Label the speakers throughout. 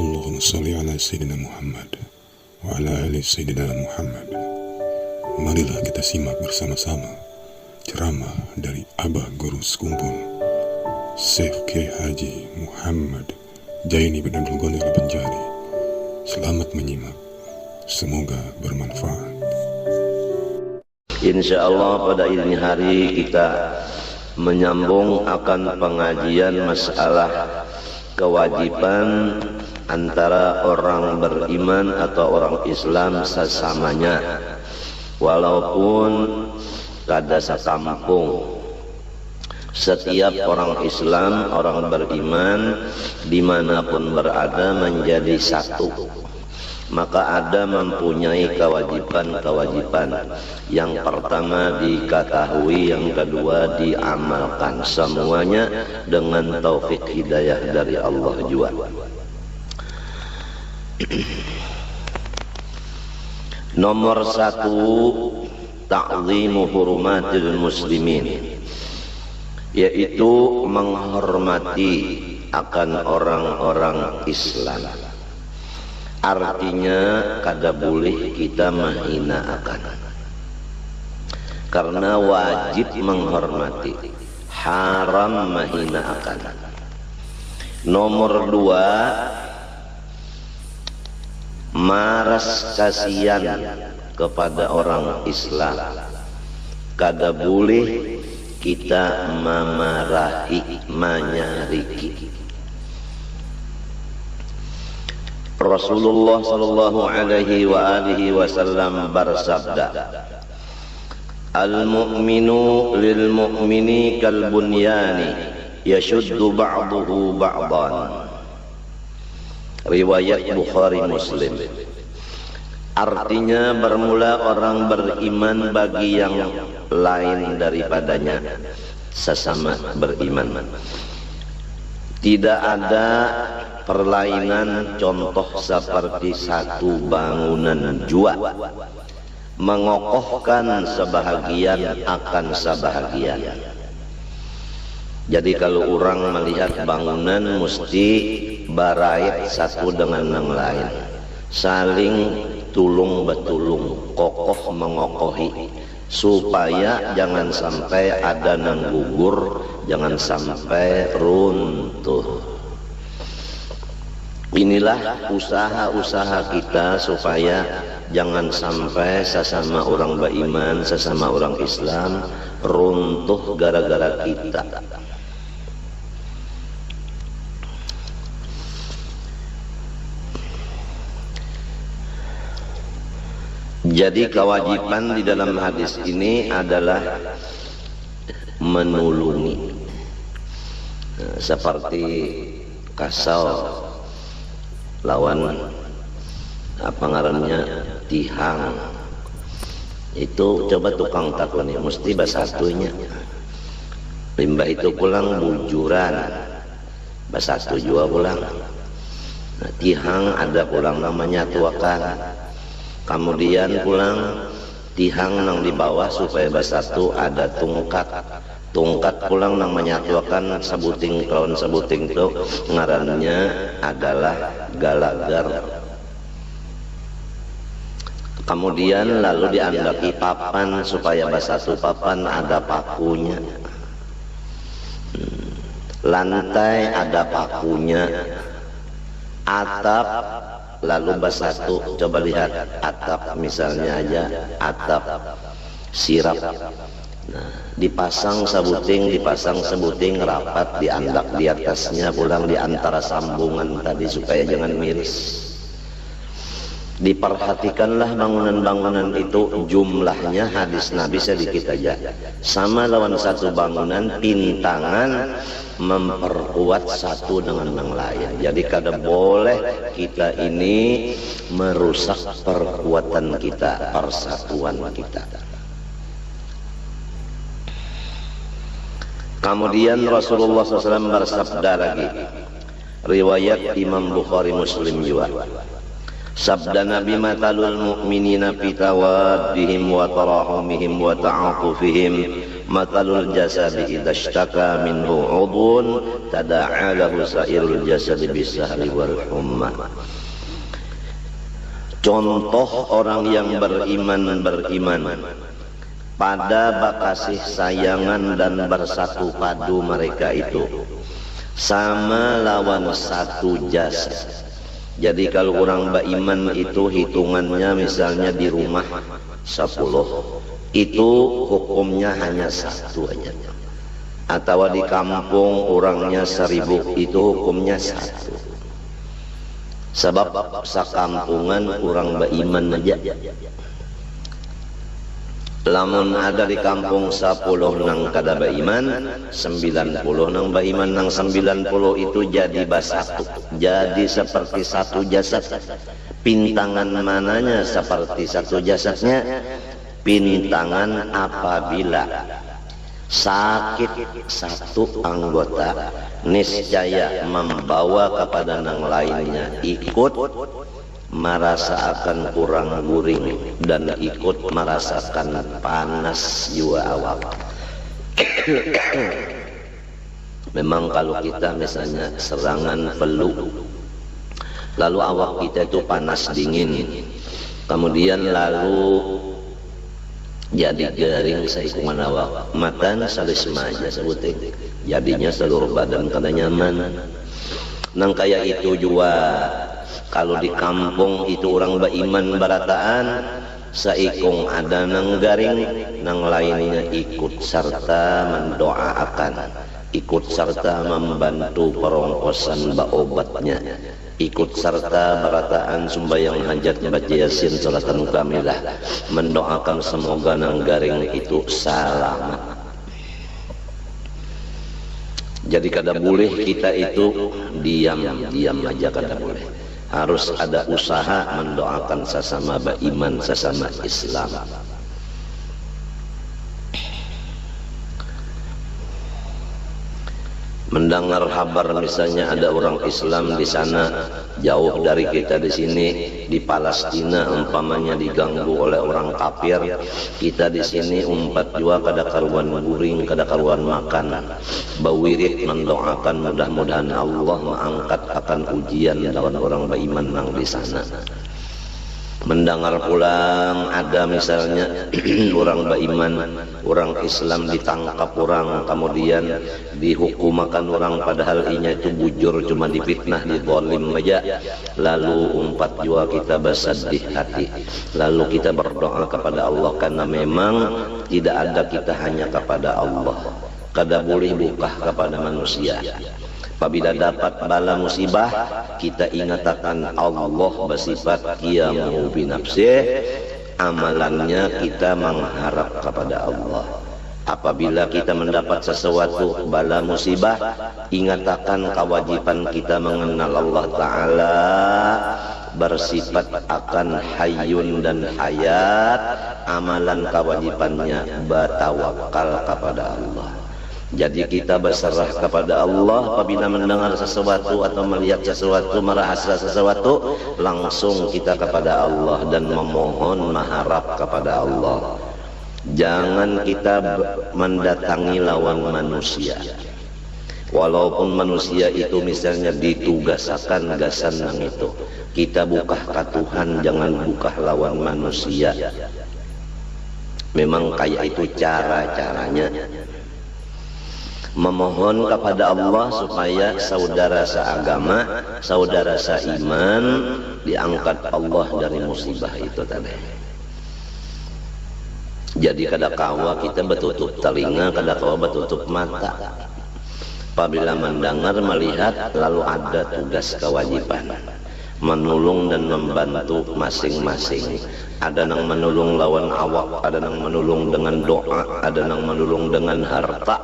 Speaker 1: Allahumma sholli ala Sayyidina Muhammad wa ala ali Sayyidina Muhammad. Marilah kita simak bersama-sama ceramah dari Abah Guru Sekumpul Syekh Kiai Haji Muhammad Jaini bin Abdul Ghani Al-Banjari. Selamat menyimak, semoga bermanfaat.
Speaker 2: Insya Allah pada ini hari kita menyambung akan pengajian masalah kewajiban antara orang beriman atau orang Islam sesamanya, walaupun kada sekampung. Setiap orang Islam, orang beriman dimanapun berada menjadi satu, maka ada mempunyai kewajiban-kewajiban. Yang pertama diketahui, yang kedua diamalkan, semuanya dengan taufik hidayah dari Allah juga. Nomor 1, ta'zimu hurumatil muslimin, yaitu menghormati akan orang-orang Islam. Artinya kada boleh kita menghina akan, karena wajib menghormati, haram menghina akan. Nomor 2, maras kasihan kepada orang Islam. Kada boleh kita memarahi, menyariki. Rasulullah sallallahu alaihi wa alihi wasallam bersabda, al-mu'minu lil mu'mini kal bunyani yashuddu ba'duhu ba'dan. Riwayat Bukhari Muslim. Artinya bermula orang beriman bagi yang lain daripadanya, sesama beriman. Tidak ada perlainan, contoh seperti satu bangunan jua mengokohkan sebahagian akan sebahagian. Jadi kalau orang melihat bangunan mesti barait satu dengan yang lain, saling tulung betulung, kokoh mengokohi, supaya jangan sampai ada yang gugur, jangan sampai runtuh. Inilah usaha-usaha kita supaya jangan sampai sesama orang beriman, sesama orang Islam runtuh gara-gara kita. Jadi kewajiban di dalam hadis ini adalah menulungi, seperti kasau lawan apa ngarannya tihang. Itu coba tukang takuni mesti basatunya. Limbah itu pulang bujuran, basatu juga pulang. Nah, tihang ada pulang namanya tuakan. Kemudian pulang tihang nang di bawah supaya basatu ada tungkat. Tungkat pulang nang menyatuakan sebuting kawan sebuting itu ngarannya adalah galagar. Kemudian lalu diandaki papan supaya basatu papan ada pakunya. Lantai ada pakunya. Atap lalu basatu, coba lihat atap misalnya aja atap sirap. Nah, dipasang sebuting rapat, diandak di atasnya, pulang di antara sambungan tadi supaya jangan miris. Diperhatikanlah bangunan-bangunan itu jumlahnya, hadis Nabi sedikit aja. Sama lawan satu bangunan, pintangan memperkuat satu dengan yang lain. Jadi kada boleh kita ini merusak perkuatan kita, persatuan kita. Kemudian Rasulullah SAW bersabda lagi, riwayat Imam Bukhari Muslim juga. Sabda Nabi, matalul mu'minina fi tawaddihim wa tarahumihim wa ta'atufihim matalul jasadi idza ishtaka minhu 'udhun tada'a lahu sa'irul jasadi bisahri wal humma. Contoh orang yang beriman pada bakasih sayangan dan bersatu padu mereka itu sama lawan satu jasad. Jadi kalau orang beriman itu hitungannya misalnya di rumah 10, itu hukumnya hanya satu aja. Atau di kampung orangnya 1000, itu hukumnya satu. Sebab sakampungan orang beriman aja. Lamun ada di kampung 10 nang kada beriman, 90 nang beriman, nang 90 itu jadi basatu, jadi seperti satu jasad. Pintangan mananya seperti satu jasadnya? Pintangan apabila sakit satu anggota, niscaya membawa kepada nang lainnya ikut merasakan kurang guring dan ikut merasakan panas jiwa awak. Memang kalau kita misalnya serangan flu, lalu awak kita itu panas dingin, kemudian lalu jadi garing seikungan awak, matan salisma aja sebutin, jadinya seluruh badan kada nyaman. Nang kayak itu juga kalau di kampung itu orang beriman berataan, seikung ada nang garing, nang lainnya ikut serta mendoakan, ikut serta membantu perongkosan obatnya, ikut serta berataan sembahyang hajat, baca yasin, salatan kamilah, mendoakan semoga nang garing itu selamat. Jadi kada boleh kita itu diam aja, kada boleh. Harus ada usaha mendoakan sesama beriman, sesama Islam. Mendengar kabar misalnya ada orang Islam di sana jauh dari kita di sini, di Palestina umpamanya diganggu oleh orang kafir, kita di sini umpat juga kada karuan guring, kada karuan makan, bawirit mendoakan mudah-mudahan Allah mengangkat akan ujian lawan orang beriman nang di sana. Mendengar pulang ada misalnya orang beriman, orang Islam ditangkap orang, kemudian dihukumakan orang, padahal inya itu bujur, cuma difitnah, dizalim aja. Lalu umpat jua kita bersedih hati, lalu kita berdoa kepada Allah, karena memang tidak ada kita hanya kepada Allah, kada boleh buka kepada manusia. Apabila dapat bala musibah, kita ingatkan Allah bersifat qiyamu binafsih, amalannya kita mengharap kepada Allah. Apabila kita mendapat sesuatu bala musibah, ingatkan kewajiban kita mengenal Allah Ta'ala, bersifat akan hayyun dan hayat, amalan kewajibannya bertawakal kepada Allah. Jadi kita berserah kepada Allah apabila mendengar sesuatu atau melihat sesuatu, merasa sesuatu, langsung kita kepada Allah dan memohon mengharap kepada Allah. Jangan kita mendatangi lawan manusia. Walaupun manusia itu misalnya ditugaskan gasan nang itu, kita buka ke Tuhan, jangan buka lawan manusia. Memang kayak itu cara-caranya. Memohon kepada Allah supaya saudara seagama, saudara seiman diangkat Allah dari musibah itu tadi. Jadi kada kawa kita bertutup telinga, kada kawa bertutup mata. Apabila mendengar, melihat, lalu ada tugas kewajiban menolong dan membantu masing-masing. Ada yang menolong lawan awak, ada yang menolong dengan doa, ada yang menolong dengan harta.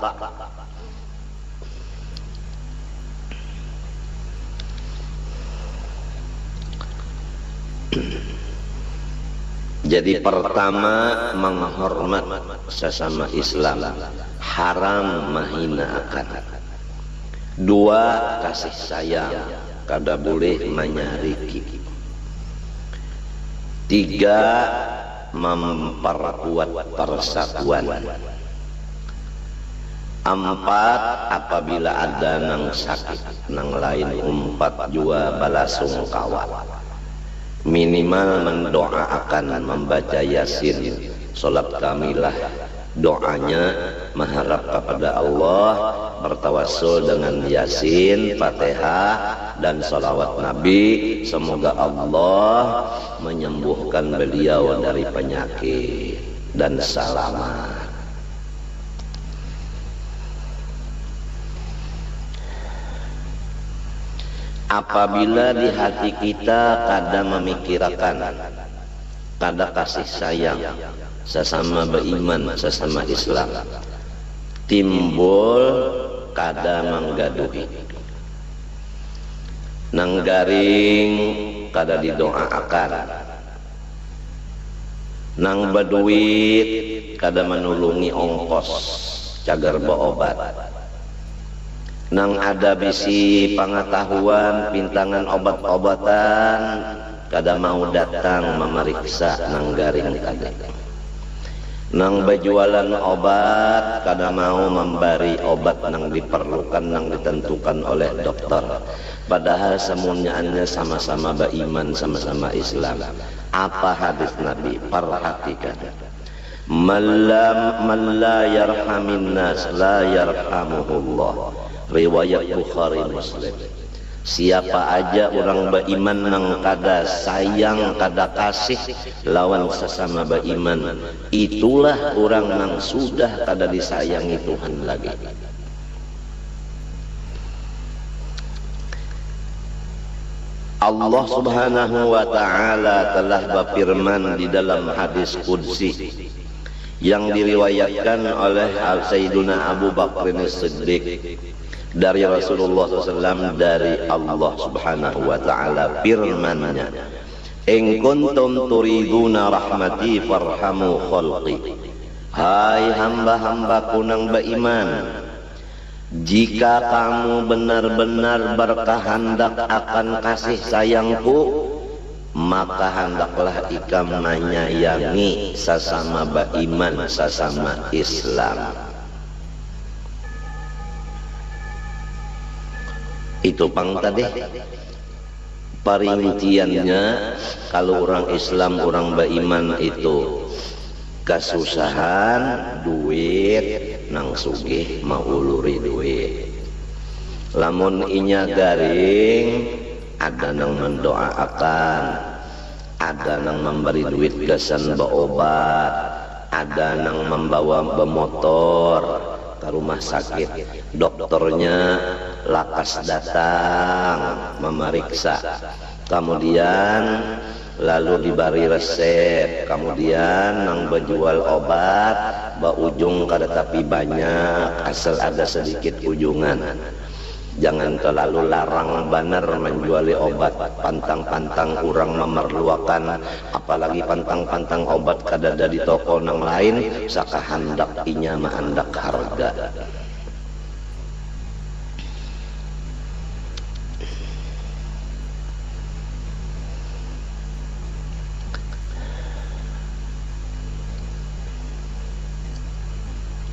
Speaker 2: Jadi pertama, menghormat sesama Islam, haram menghinakan. Dua, kasih sayang, kada boleh menyariki. Tiga, memperkuat persatuan. Empat, apabila ada nang sakit nang lain umpat jua balasung kawa, minimal mendoakan membaca Yasin, sholat kamilah. Doanya mengharap kepada Allah, bertawassul dengan Yasin, Fatihah dan sholawat Nabi. Semoga Allah menyembuhkan beliau dari penyakit dan selamat. Apabila di hati kita kadang memikirkan, kadang kasih sayang sesama beriman, sesama Islam, timbul kadang menggaduhi, nang garing kada didoakan, nang berduit kada menulungi ongkos cagar berobat, nang ada bisi pengetahuan pintangan obat-obatan kada mau datang memeriksa nang garing kada, nang berjualan obat kada mau memberi obat nang diperlukan nang ditentukan oleh dokter, padahal semuanya sama-sama beriman, sama-sama Islam. Apa hadis Nabi? Perhatikan, man la yarhamin nas la yarhamuhullah, riwayat Bukhari Muslim. Siapa aja orang beriman nang kada sayang, kada kasih lawan sesama beriman, itulah orang nang sudah kada disayangi Tuhan lagi. Allah Subhanahu wa ta'ala telah berfirman di dalam hadis qudsi yang diriwayatkan oleh Sayyiduna Abu Bakr As-Siddiq dari Rasulullah SAW, dari Allah Subhanahu wa ta'ala firman-Nya, in kuntum turiduna rahmati farhamu khalqi, hai hamba-hambaku nang beriman, jika kamu benar-benar berkehendak akan kasih sayangku, maka hendaklah ikam menyayangi sesama beriman, sesama Islam. Itu pang tadi perinciannya. Kalau orang Islam, orang beriman itu kesusahan duit nang sugih mau uluri duit, lamun inya garing ada nang mendoakan, ada nang memberi duit kesan berobat, ada nang membawa bemotor ke rumah sakit, dokternya lakas datang memeriksa, kemudian lalu diberi resep, kemudian nang berjual obat ujung kada tapi banyak, asal ada sedikit ujungan. Jangan terlalu larang banar menjuali obat, pantang-pantang orang memerluakan, apalagi pantang-pantang obat kada ada di toko nang lain, saka handak inya mahandak harga.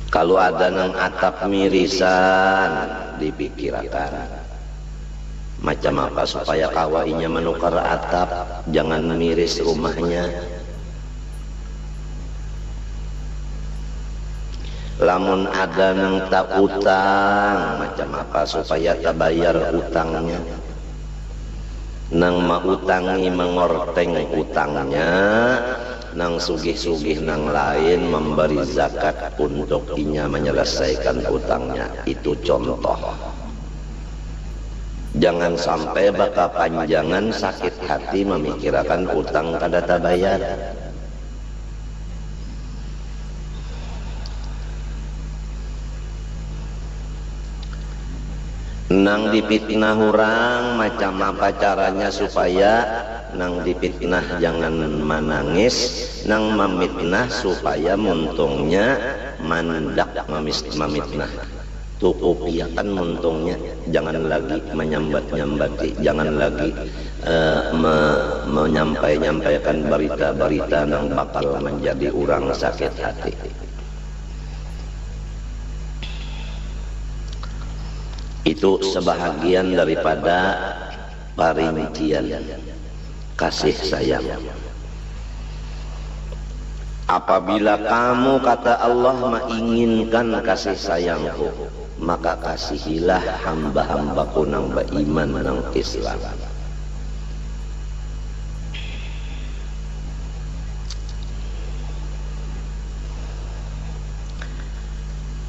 Speaker 2: Kalau ada nang atap mirisan, dipikirkan macam apa supaya kawainya menukar atap, jangan miris rumahnya. Lamun ada nang tak utang, macam apa supaya tak bayar utangnya. Nang mautangi mengorteng utangnya, nang sugih-sugih nang lain memberi zakat untuk inya menyelesaikan utangnya. Itu contoh. Jangan sampai baka panjangan sakit hati memikirkan utang kada tabayar. Nang dipitnah orang, macam apa caranya supaya nang dipitnah jangan menangis, nang memitnah supaya muntungnya mandak memitnah. Tukupiakan muntungnya, jangan lagi menyambat-nyambati, jangan lagi menyampaikan berita-berita nang bakal menjadi orang sakit hati. Itu sebahagian daripada perincian kasih sayang. Apabila kamu, kata Allah, menginginkan kasih sayangku, maka kasihilah hamba-hambaku nang beriman nang Islam.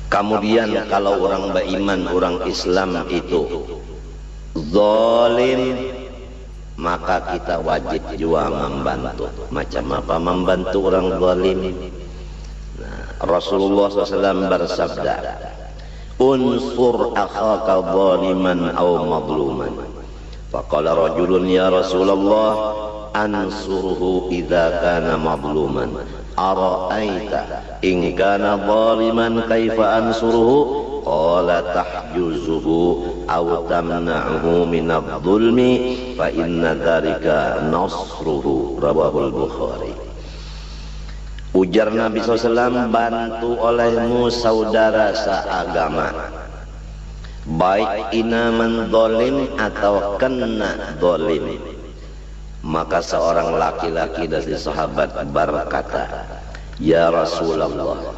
Speaker 2: Kemudian kalau orang beriman, orang Islam itu zalim, maka kita wajib juga membantu. Macam apa membantu orang zalim? Nah, Rasulullah SAW bersabda, unsur akhaka zaliman aw madluman. Faqala rajulun ya Rasulullah ansurhu idza kana madluman. Ara'aita in kana zaliman kaifa ansuruhu? Qala tahjuzuhu aw tamna'uhu min adh-dhulmi fa inna dzalika nasruhu. Rawahul Bukhari. Ujar Nabi SAW, bantu olehmu saudara seagama, baik inaman zalim atau kena zalim. Maka seorang laki-laki dari sahabat berkata, ya Rasulullah,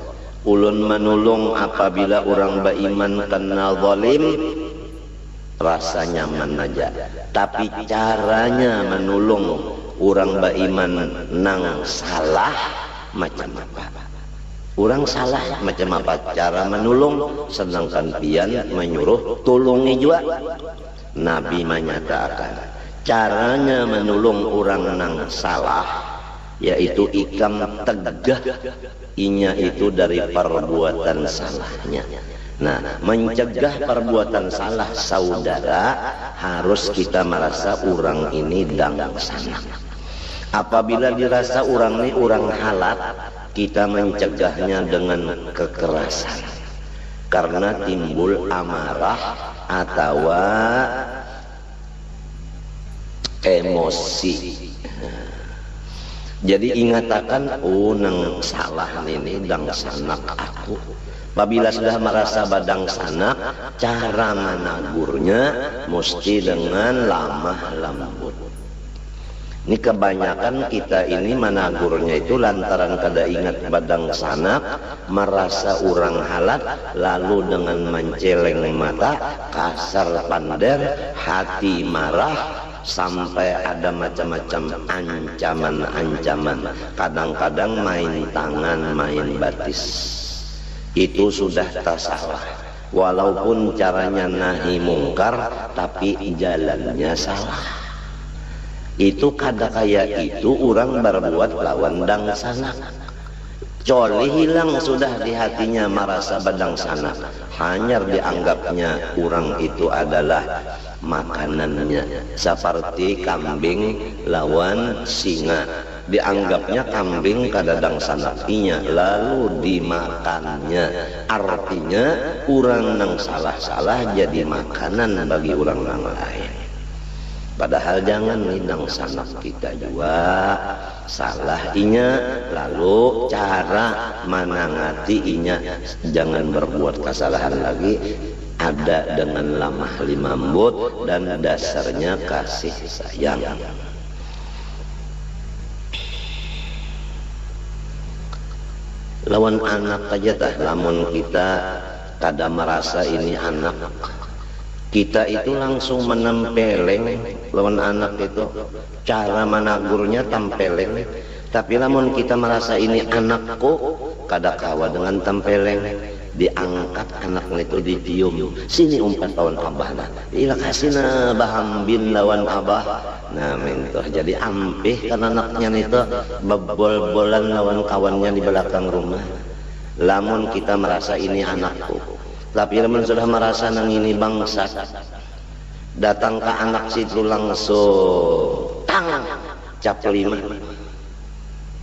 Speaker 2: ulun menulung apabila orang beriman kena zalim, rasa nyaman aja. Tapi caranya menulung orang beriman nang salah macam apa? Orang salah macam apa cara menolong, sedangkan pian menyuruh tolongi juga. Nabi menyatakan caranya menolong orang nang salah yaitu ikam tegah inya itu dari perbuatan salahnya. Nah, mencegah perbuatan salah saudara harus kita merasa orang ini dang sana. Apabila dirasa orang ini orang halat, kita mencegahnya dengan kekerasan karena timbul amarah atau emosi. Jadi ingatakan, oh nang salah ini dang sanak aku. Apabila sudah merasa badang sanak, cara menagurnya mesti dengan lamah lembut. Ini kebanyakan kita ini menagurnya itu lantaran kada ingat badang sanak, merasa orang halat, lalu dengan menceleng mata, kasar pander, hati marah, sampai ada macam-macam ancaman-ancaman. Kadang-kadang main tangan, main batis. Itu sudah tak salah. Walaupun caranya nahi mungkar, tapi jalannya salah. Itu kada kayak itu orang berbuat lawan dang sanak. Coli hilang sudah di hatinya merasa badang sanak. Hanya dianggapnya orang itu adalah makanannya, seperti kambing lawan singa. Dianggapnya kambing kadadang sanakinya lalu dimakannya. Artinya orang nang salah-salah jadi makanan bagi orang yang lain. Padahal jangan nidang sanak kita juga salah inya, lalu cara menangati inya jangan berbuat kesalahan lagi, ada dengan lamah lembut dan dasarnya kasih sayang. Lawan anak aja tah, lamun kita kada merasa ini anak, kita itu langsung menempeleng lawan anak itu. Cara menagurnya tempeleng. Tapi lamun kita merasa ini anakku, kada kawa dengan tempeleng. Diangkat anaknya itu ditium, sini 4 tahun abah nah, ilah kasih na bahambin lawan abah. Nah mentoh jadi ampih kan anaknya itu bebol-bolan lawan kawannya di belakang rumah. Lamun kita merasa ini anakku, tapi lamun sudah merasa nang ini bangsa, datang ke anak situ langsung tang cap 5.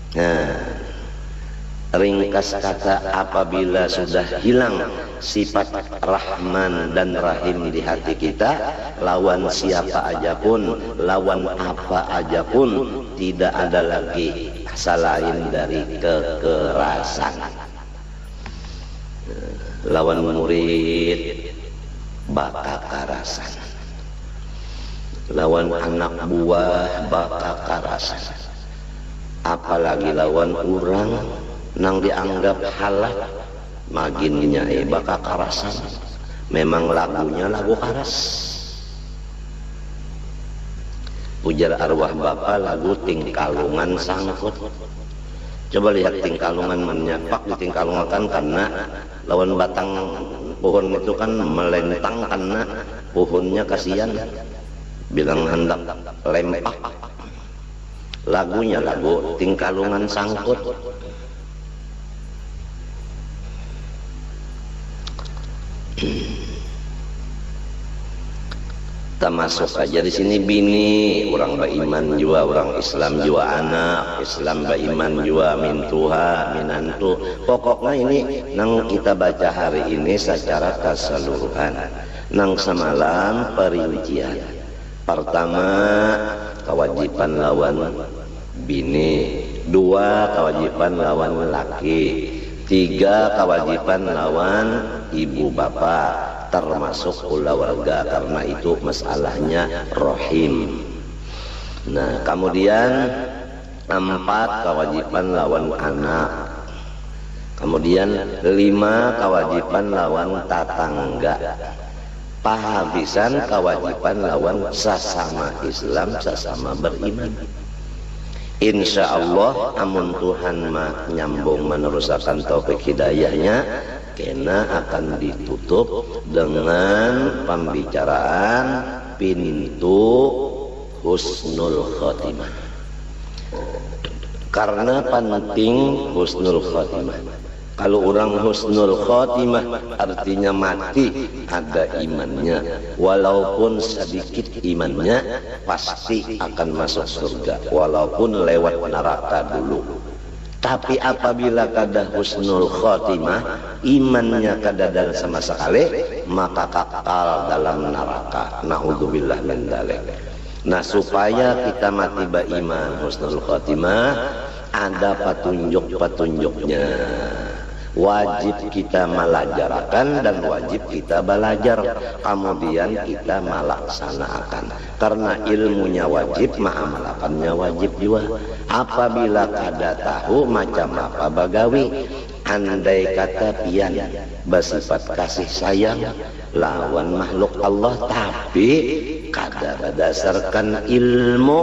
Speaker 2: Nah, ringkas kata, apabila sudah hilang sifat Rahman dan Rahim di hati kita, lawan siapa aja pun, lawan apa aja pun, tidak ada lagi selain dari kekerasan. Lawan murid baka karasan, lawan anak buah baka karasan, apalagi lawan orang nang dianggap halal maginnya baka karasan. Memang lagunya lagu karas. Ujar arwah bapa lagu Tingkalungan Sangkut. Coba lihat Tingkalungan menyapak di Tingkalungan karena lawan batang pohon itu kan melentang karena pohonnya kasihan, bilang hendak lempak. Lagunya lagu Tingkalungan Sangkut. Termasuk aja di sini bini orang beriman juga, orang Islam juga, anak Islam beriman juga, mintuha minantu. Pokoknya ini nang kita baca hari ini secara keseluruhan. Nang semalam perincian. Pertama kewajiban lawan bini, dua kewajiban lawan laki, tiga kewajiban lawan ibu bapak, termasuk keluarga karena itu masalahnya rohim. Nah kemudian empat kewajiban lawan anak, kemudian lima kewajiban lawan tetangga, pahabisan kewajiban lawan sesama Islam, sesama beriman. Insya Allah amun Tuhan mah nyambung meneruskan taufik hidayahnya, kena akan ditutup dengan pembicaraan pintu husnul khotimah. Karena penting husnul khotimah. Kalau orang husnul khotimah artinya mati ada imannya, walaupun sedikit imannya pasti akan masuk surga, walaupun lewat neraka dulu. Tapi apabila kada husnul khotimah, imannya kada ada sama sekali, maka kekal dalam neraka. Naudzubillah min dzalik. Nah supaya kita mati beriman husnul khotimah, ada petunjuk-petunjuknya. Wajib kita melajarkan dan wajib kita belajar, kemudian kita melaksanakan. Karena ilmunya wajib, mengamalkannya wajib juga. Apabila kada tahu macam apa bagawi, andai kata pian bersifat kasih sayang lawan makhluk Allah, tapi kada berdasarkan ilmu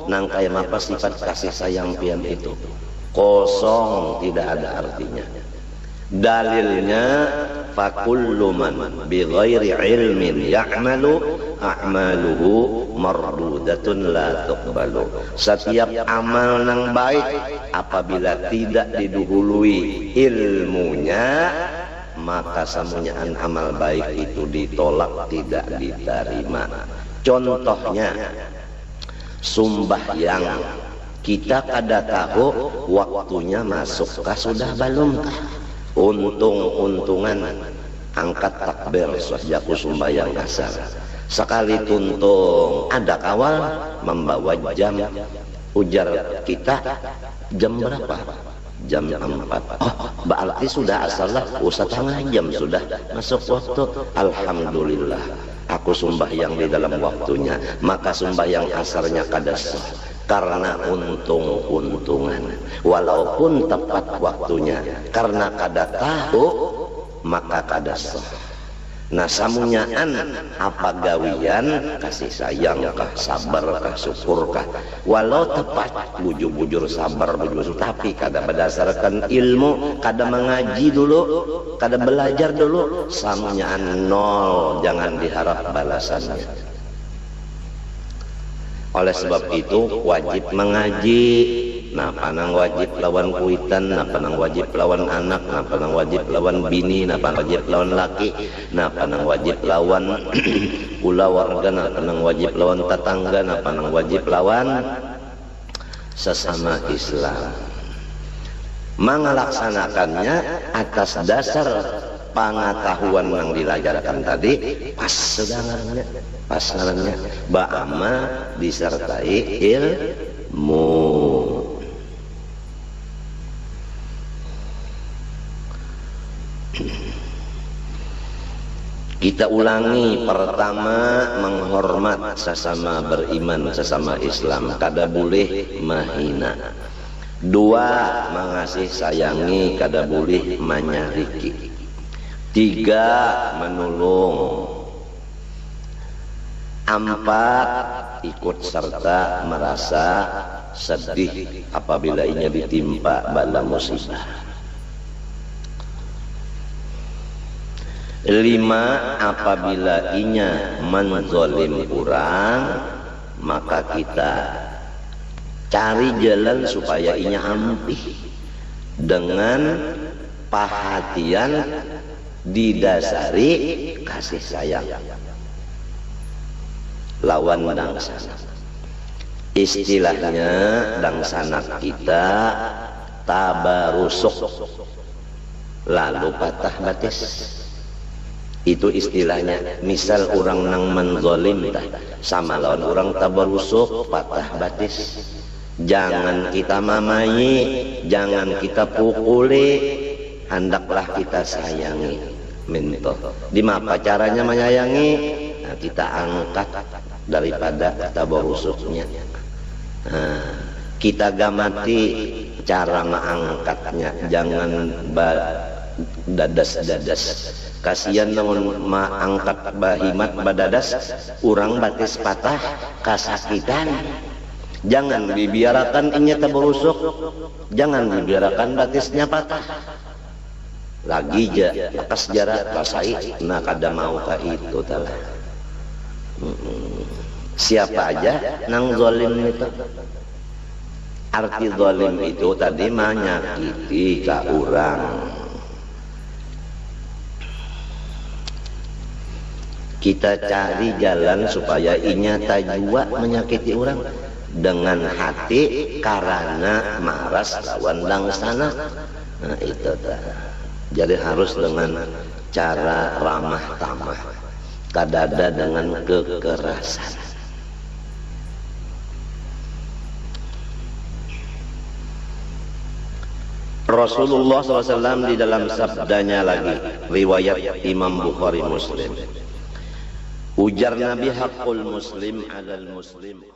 Speaker 2: nang kaya apa sifat kasih sayang pian itu kosong, tidak ada artinya. Dalilnya fakullu man bighairi ilmin ya'malu a'maluhu mardudatun la tuqbalu. Setiap amal nang baik apabila tidak didahului ilmunya, maka semuanya amal baik itu ditolak, tidak diterima. Contohnya sembahyang, kita kada tahu waktunya masukkah sudah belumkah. Untung-untungan angkat takbir sejak sembahyang asar, sekali tuntung ada kawal membawa jam, ujar kita jam berapa? Jam 4. Oh berarti sudah asar lah, setengah jam sudah masuk waktu. Alhamdulillah aku sembahyang di dalam waktunya, maka sembahyang asarnya kada sah karena untung-untungan, walaupun tepat waktunya, karena kada tahu maka kada sah. Nah samunyaan apa gawian, kasih sayang kah, sabar kah, syukur kah, walau tepat bujur-bujur sabar bujur, tapi kada berdasarkan ilmu, kada mengaji dulu, kada belajar dulu, samunyaan nol, jangan diharap balasannya. Oleh sebab itu wajib mengaji. Nah panang wajib lawan kuitan, nah panang wajib lawan anak, nah panang wajib lawan bini, nah panang wajib lawan laki, nah panang wajib lawan pula warga, nah panang wajib lawan tetangga, nah panang wajib lawan sesama Islam. Mengelaksanakannya atas dasar pengetahuan yang dilajarkan tadi, pas sedangannya, pas ngarannya ba'ama disertai ilmu. Kita ulangi, pertama menghormat sesama beriman, sesama Islam, kada boleh mahina. Dua, mengasih sayangi, kada boleh menyariki. Tiga, menolong. Empat, ikut serta merasa sedih apabila inya ditimpa bala musibah. Lima, apabila inya menzolim orang, maka kita cari jalan supaya inya ampih dengan perhatian didasari kasih sayang lawan dangsana. Istilahnya dangsana kita tabarusuk lalu patah batis. Itu istilahnya. Misal orang nang menzolim sama lawan orang tabarusuk patah batis. Jangan kita mamayi, jangan kita pukuli, hendaklah kita sayangi. Minto. Di apa caranya menyayangi? Nah, kita angkat daripada tabarusuknya. Nah, kita gamati cara mengangkatnya, jangan dadas-dadas. Kasihan namun mengangkat bahimat badadas, urang batis patah kasakitan. Jangan dibiarkan inya tabarusuk, jangan dibiarkan batisnya patah. Lagi bekas jarak rasai, nah kada mau ka itu talah. Siapa aja nang zalim itu? Arti zalim itu tadi menyakiti ka orang. Kita cari jalan supaya inya tajwa menyakiti orang dengan hati karena maras lawan dangsana. Nah itu dah. Jadi harus dengan cara ramah tamah, kadada dengan kekerasan. Rasulullah SAW di dalam sabdanya lagi, riwayat Imam Bukhari Muslim, ujar Nabi, hakul muslim alal muslim